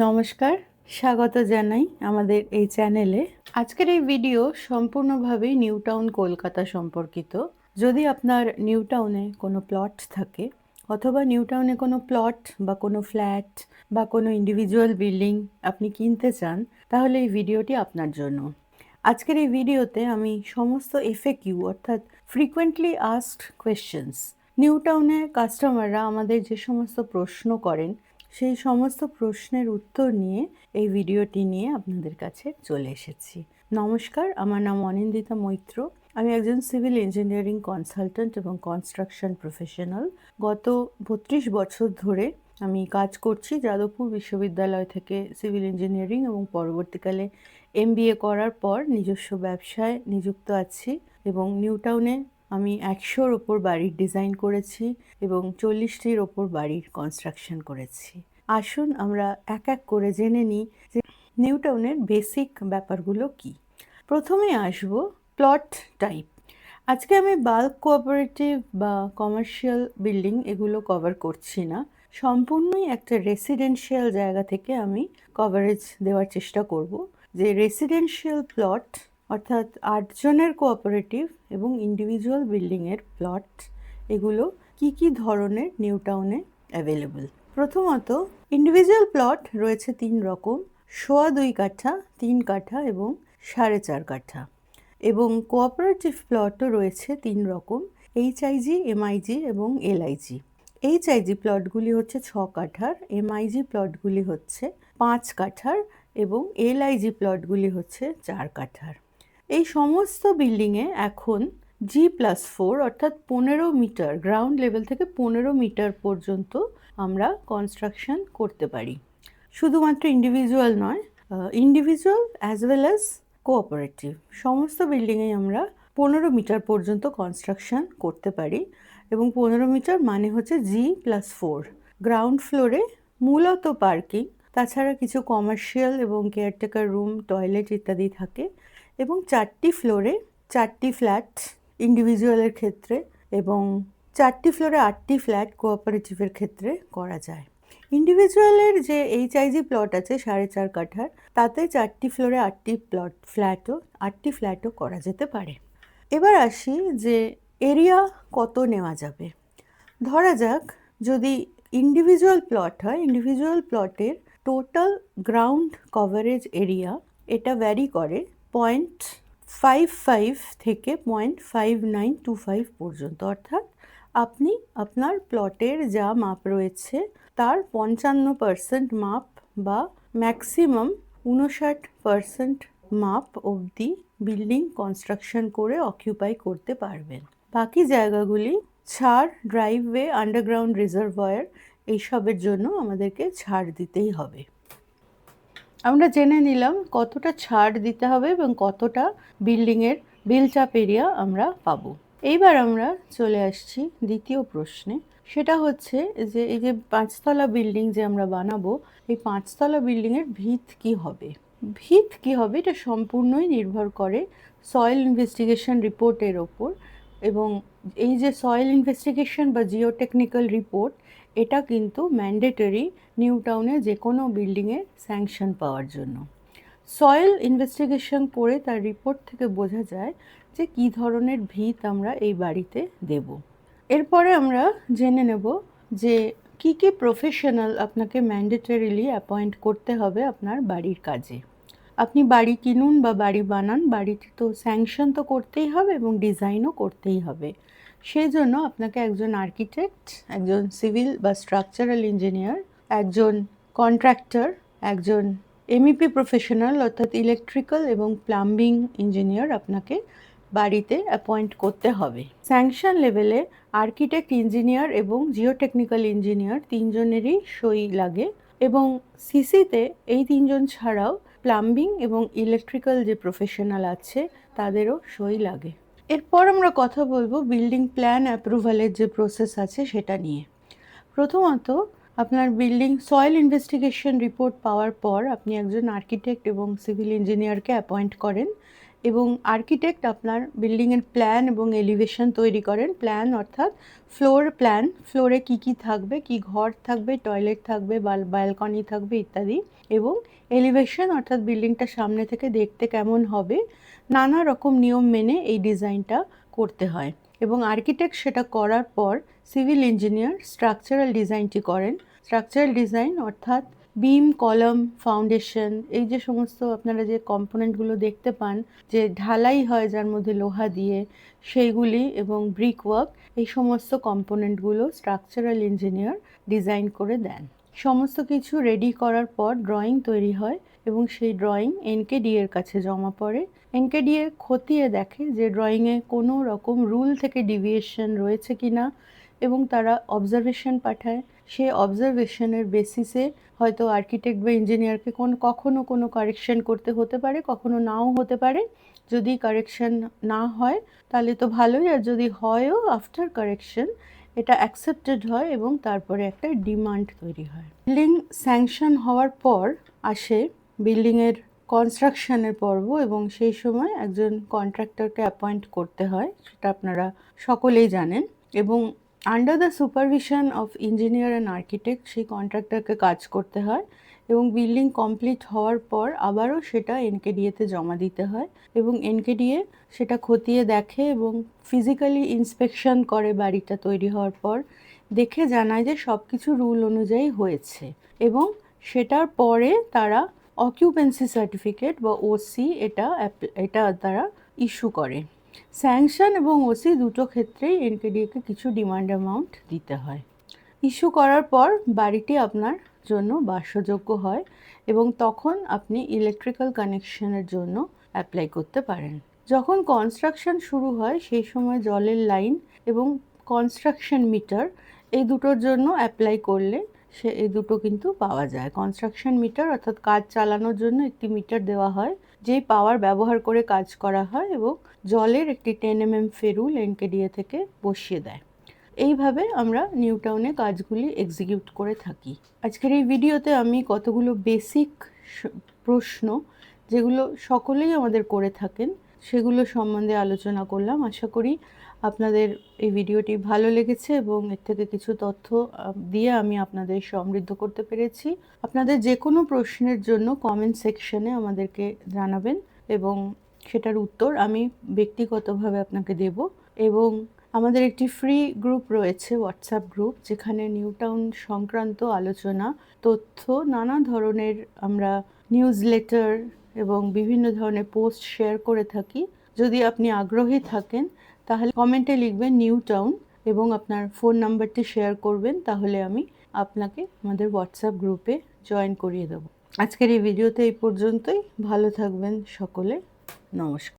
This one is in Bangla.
নমস্কার, স্বাগত জানাই আমাদের এই চ্যানেলে। আজকের এই ভিডিও সম্পূর্ণভাবেই নিউ টাউন কলকাতা সম্পর্কিত। যদি আপনার নিউ টাউনে কোনো প্লট থাকে অথবা নিউ টাউনে কোনো প্লট বা কোনো ফ্ল্যাট বা কোনো ইন্ডিভিজুয়াল বিল্ডিং আপনি কিনতে চান, তাহলে এই ভিডিওটি আপনার জন্য। আজকের এই ভিডিওতে আমি সমস্ত এফএকিউ অর্থাৎ ফ্রিকোয়েন্টলি আস্কড কোয়েশ্চেন্স, নিউ টাউনে কাস্টমাররা আমাদের যে সমস্ত প্রশ্ন করেন সেই সমস্ত প্রশ্নের উত্তর নিয়ে এই ভিডিওটি নিয়ে আপনাদের কাছে চলে এসেছি। নমস্কার, আমার নাম অনিন্দিতা মৈত্র। আমি একজন সিভিল ইঞ্জিনিয়ারিং কনসালট্যান্ট এবং কনস্ট্রাকশন প্রফেশনাল। গত 32 বছর ধরে আমি কাজ করছি যাদবপুর বিশ্ববিদ্যালয় থেকে সিভিল ইঞ্জিনিয়ারিং এবং পরবর্তীকালে MBA করার পর নিজস্ব ব্যবসায় নিযুক্ত আছি এবং নিউ টাউনে আমি 100-র ওপর বাড়ির ডিজাইন করেছি এবং 40টির ওপর বাড়ির কনস্ট্রাকশন করেছি। আসুন আমরা এক এক করে জেনে নিই যে নিউ টাউনের বেসিক ব্যাপারগুলো কি। প্রথমে আসব প্লট টাইপ। আজকে আমি বাল্ক কোঅপারেটিভ বা কমার্শিয়াল বিল্ডিং এগুলো কভার করছি না, সম্পূর্ণই একটা রেসিডেন্সিয়াল জায়গা থেকে আমি কভারেজ দেওয়ার চেষ্টা করব। যে রেসিডেন্সিয়াল প্লট অর্থাৎ 8 জনের কোঅপারেটিভ এবং ইন্ডিভিজুয়াল বিল্ডিংয়ের প্লট, এগুলো কি কি ধরনের নিউ টাউনে অ্যাভেলেবল। প্রথমত ইন্ডিভিজুয়াল প্লট রয়েছে 3 রকম: 2.25 কাঠা, 3 কাঠা এবং 4.5 কাঠা। এবং কোঅপারেটিভ প্লটও রয়েছে 3 রকম: HIG, MIG এবং LIG। HIG প্লটগুলি হচ্ছে 6 কাঠার, MIG প্লটগুলি হচ্ছে 5 কাঠার এবং LIG প্লটগুলি হচ্ছে 4 কাঠার। এই সমস্ত বিল্ডিংয়ে এখন G+4 অর্থাৎ 15 মিটার, গ্রাউন্ড লেভেল থেকে 15 মিটার পর্যন্ত আমরা কনস্ট্রাকশন করতে পারি। শুধুমাত্র ইন্ডিভিজুয়াল নয়, individual as well as cooperative সমস্ত বিল্ডিংয়ে আমরা 15 মিটার পর্যন্ত কনস্ট্রাকশন করতে পারি। এবং 15 মিটার মানে হচ্ছে G+4। গ্রাউন্ড ফ্লোরে মূলত পার্কিং, তাছাড়া কিছু কমার্শিয়াল এবং কেয়ারটেকার রুম, টয়লেট ইত্যাদি থাকে। এবং 4টি ফ্লোরে 4টি ফ্ল্যাট ইন্ডিভিজুয়ালের ক্ষেত্রে এবং 4টি ফ্লোরে 8টি ফ্ল্যাট কোঅপারেটিভের ক্ষেত্রে করা যায়। ইন্ডিভিজুয়ালের যে HIG প্লট আছে 4.5 কাঠার, তাতে 4টি ফ্লোরে 8টি ফ্ল্যাটও করা যেতে পারে। এবার আসি যে এরিয়া কত নেওয়া যাবে। ধরা যাক যদি ইন্ডিভিজুয়াল প্লট হয়, ইন্ডিভিজুয়াল প্লটের টোটাল গ্রাউন্ড কভারেজ এরিয়া এটা ভ্যারি করে 0.55 থেকে 0.5925 পর্যন্ত। অর্থাৎ আপনি আপনার প্লটের যা মাপ রয়েছে তার 55% মাপ বা ম্যাক্সিমাম 59% মাপ অবধি বিল্ডিং কনস্ট্রাকশন করে অকিউপাই করতে পারবেন। বাকি জায়গাগুলি ছাড়, ড্রাইভওয়ে, আন্ডারগ্রাউন্ড রিজার্ভয়ার এইসবের জন্য আমাদেরকে ছাড় দিতেই হবে। আমরা জেনে নিলাম কতটা ছাড় দিতে হবে এবং কতটা বিল্ডিংয়ের বিল্ট আপ এরিয়া আমরা পাবো। এইবার আমরা চলে আসছি দ্বিতীয় প্রশ্নে। সেটা হচ্ছে যে এই যে 5তলা বিল্ডিং যে আমরা বানাবো, এই 5তলা বিল্ডিংয়ের ভিত কি হবে। ভিত কি হবে এটা সম্পূর্ণই নির্ভর করে সয়েল ইনভেস্টিগেশন রিপোর্টের ওপর। এবং এই যে সয়েল ইনভেস্টিগেশন বা জিওটেকনিক্যাল রিপোর্ট, এটা কিন্তু ম্যান্ডেটরি নিউ টাউনে যে কোনো বিল্ডিংয়ের স্যাংশন পাওয়ার জন্য। সয়েল ইনভেস্টিগেশন করে তার রিপোর্ট থেকে বোঝা যায় যে কী ধরনের ভিত আমরা এই বাড়িতে দেব। এরপরে আমরা জেনে নেব যে কি কি প্রফেশনাল আপনাকে ম্যান্ডেটরিলি অ্যাপয়েন্ট করতে হবে আপনার বাড়ির কাজে। আপনি বাড়ি কিনুন বা বাড়ি বানান, বাড়িতে তো স্যাংশন তো করতেই হবে এবং ডিজাইনও করতেই হবে। সেই জন্য আপনাকে একজন আর্কিটেক্ট, একজন সিভিল বা স্ট্রাকচারাল ইঞ্জিনিয়ার, একজন কন্ট্রাক্টর, একজন MEP প্রফেশনাল অর্থাৎ ইলেকট্রিক্যাল এবং প্লাম্বিং ইঞ্জিনিয়ার আপনাকে বাড়িতে অ্যাপয়েন্ট করতে হবে। স্যাংশন লেভেলে আর্কিটেক্ট, ইঞ্জিনিয়ার এবং জিওটেকনিক্যাল ইঞ্জিনিয়ার 3 জনেরই সই লাগে। এবং সিসিতে এই 3 জন ছাড়াও প্লাম্বিং এবং ইলেকট্রিক্যাল যে প্রফেশনাল আছে তাদেরও সই লাগে। এরপর আমরা কথা বলবো বিল্ডিং প্ল্যান অ্যাপ্রুভালের যে প্রসেস আছে সেটা নিয়ে। প্রথমত আপনার বিল্ডিং সয়েল ইনভেস্টিগেশন রিপোর্ট পাওয়ার পর আপনি একজন আর্কিটেক্ট এবং সিভিল ইঞ্জিনিয়ারকে অ্যাপয়েন্ট করেন এবং আর্কিটেক্ট আপনার বিল্ডিংয়ের প্ল্যান এবং এলিভেশন তৈরি করেন। প্ল্যান অর্থাৎ ফ্লোর প্ল্যান, ফ্লোরে কী কী থাকবে, কী ঘর থাকবে, টয়লেট থাকবে, ব্যালকনি থাকবে ইত্যাদি। এবং এলিভেশন অর্থাৎ বিল্ডিংটা সামনে থেকে দেখতে কেমন হবে, নানা রকম নিয়ম মেনে এই ডিজাইনটা করতে হয়। এবং আর্কিটেক্ট সেটা করার পর সিভিল ইঞ্জিনিয়ার স্ট্রাকচারাল ডিজাইনটি করেন। স্ট্রাকচারাল ডিজাইন অর্থাৎ বিম, কলাম, ফাউন্ডেশন, এই যে সমস্ত আপনারা যে কম্পোনেন্টগুলো দেখতে পান, যে ঢালাই হয় যার মধ্যে লোহা দিয়ে, সেইগুলি এবং ব্রিক ওয়ার্ক, এই সমস্ত কম্পোনেন্টগুলো স্ট্রাকচারাল ইঞ্জিনিয়ার ডিজাইন করে দেন। সমস্ত কিছু রেডি করার পর ড্রয়িং তৈরি হয় এবং সেই ড্রয়িং এনকেডি এর কাছে জমা পড়ে। এনকেডিএ খতিয়ে দেখে যে ড্রয়িংয়ে কোনো রকম রুল থেকে ডিভিয়েশন রয়েছে কিনা এবং তারা অবজারভেশন পাঠায়। সে অবজারভেশনের বেসিসে হয়তো আর্কিটেক্ট বা ইঞ্জিনিয়ারকে কখনো কোনো কারেকশন করতে হতে পারে, কখনো নাও হতে পারে। যদি কারেকশন না হয় তাহলে তো ভালোই, আর যদি হয়ও আফটার কারেকশন এটা অ্যাকসেপ্টেড হয় এবং তারপরে একটা ডিমান্ড তৈরি হয়। বিল্ডিং স্যাংশন হওয়ার পর আসে বিল্ডিংয়ের কনস্ট্রাকশনের পর্ব এবং সেই সময় একজন কন্ট্রাক্টরকে অ্যাপয়েন্ট করতে হয়, সেটা আপনারা সকলেই জানেন। এবং under the supervision of engineer and architect সেই কন্ট্রাক্টরকে কাজ করতে হয় এবং বিল্ডিং কমপ্লিট হওয়ার পর আবারও সেটা এনকেডিএতে জমা দিতে হয় এবং এনকেডিএ সেটা খতিয়ে দেখে এবং ফিজিক্যালি ইন্সপেকশন করে বাড়িটা তৈরি হওয়ার পর, দেখে জানায় যে সব কিছু রুল অনুযায়ী হয়েছে এবং সেটার পরে তারা অকিউপেন্সি সার্টিফিকেট বা ওসি এটা তারা ইস্যু করে। স্যাংশন এবং ওসি দুটো ক্ষেত্রেই এনকেডিএকে কিছু ডিমান্ড অ্যামাউন্ট দিতে হয়। ইস্যু করার পর বাড়িটি আপনার জন্য বাসযোগ্য হয় এবং তখন আপনি ইলেকট্রিক্যাল কানেকশনের জন্য অ্যাপ্লাই করতে পারেন। যখন কনস্ট্রাকশন শুরু হয় সেই সময় জলের লাইন এবং কনস্ট্রাকশন মিটার এই দুটোর জন্য অ্যাপ্লাই করলে এই দুটো কিন্তু পাওয়া যায়। কনস্ট্রাকশন মিটার অর্থাৎ কাজ চালানোর জন্য একটি মিটার দেওয়া হয়, যেই পাওয়ার ব্যবহার করে কাজ করা হয় এবং জলের একটি 10 mm ফেরুল এনকেডিএ থেকে বসিয়ে দেয়। এইভাবে আমরা নিউ টাউনে কাজগুলি এক্সিকিউট করে থাকি। আজকের এই ভিডিওতে আমি কতগুলো বেসিক প্রশ্ন, যেগুলো সকলেই আমাদের করে থাকেন, সেগুলো সম্বন্ধে আলোচনা করলাম। আশা করি আপনাদের এই ভিডিওটি ভালো লেগেছে এবং এর থেকে কিছু তথ্য দিয়ে আমি আপনাদের সমৃদ্ধ করতে পেরেছি। আপনাদের যে কোনো প্রশ্নের জন্য কমেন্ট সেকশনে আমাদেরকে জানাবেন এবং সেটার উত্তর আমি ব্যক্তিগতভাবে আপনাকে দেব। এবং আমাদের একটি ফ্রি গ্রুপ রয়েছে, হোয়াটসঅ্যাপ গ্রুপ, যেখানে নিউ টাউন সংক্রান্ত আলোচনা, তথ্য, নানা ধরনের আমরা নিউজ লেটার এবং বিভিন্ন ধরনের পোস্ট শেয়ার করে থাকি। যদি আপনি আগ্রহী থাকেন তাহলে কমেন্টে লিখবেন নিউ টাউন এবং আপনার ফোন নাম্বারটি শেয়ার করবেন, তাহলে আমি আপনাকে আমাদের হোয়াটসঅ্যাপ গ্রুপে জয়েন করিয়ে দেবো। আজকের এই ভিডিওতে এই পর্যন্তই। ভালো থাকবেন সকলে। নমস্কার।